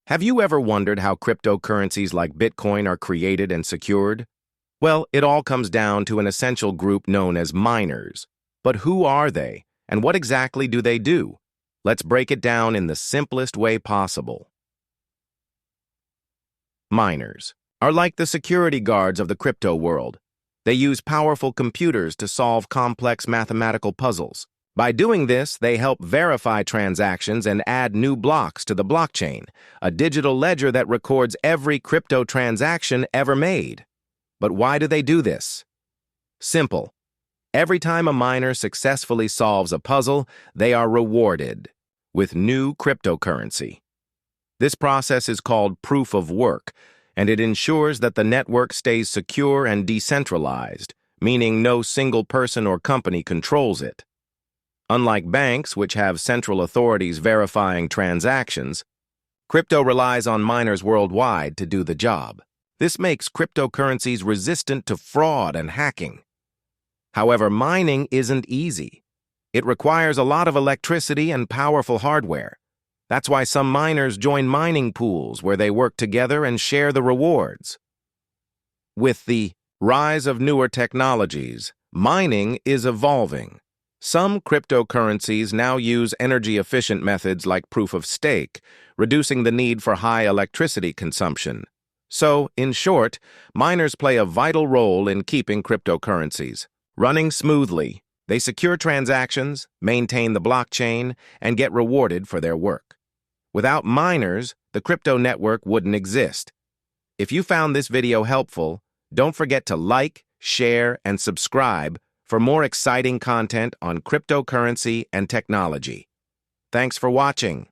Have you ever wondered how cryptocurrencies like Bitcoin are created and secured? Well, it all comes down to an essential group known as miners. But who are they, and what exactly do they do? Let's break it down in the simplest way possible. Miners are like the security guards of the crypto world. They use powerful computers to solve complex mathematical puzzles. By doing this, they help verify transactions and add new blocks to the blockchain, a digital ledger that records every crypto transaction ever made. But why do they do this? Simple. Every time a miner successfully solves a puzzle, they are rewarded with new cryptocurrency. This process is called proof of work, and it ensures that the network stays secure and decentralized, meaning no single person or company controls it. Unlike banks, which have central authorities verifying transactions, crypto relies on miners worldwide to do the job. This makes cryptocurrencies resistant to fraud and hacking. However, mining isn't easy. It requires a lot of electricity and powerful hardware. That's why some miners join mining pools where they work together and share the rewards. With the rise of newer technologies, mining is evolving. Some cryptocurrencies now use energy-efficient methods like proof of stake, reducing the need for high electricity consumption. So, in short, miners play a vital role in keeping cryptocurrencies running smoothly. They secure transactions, maintain the blockchain, and get rewarded for their work. Without miners, the crypto network wouldn't exist. If you found this video helpful, don't forget to like, share, and subscribe for more exciting content on cryptocurrency and technology. Thanks for watching.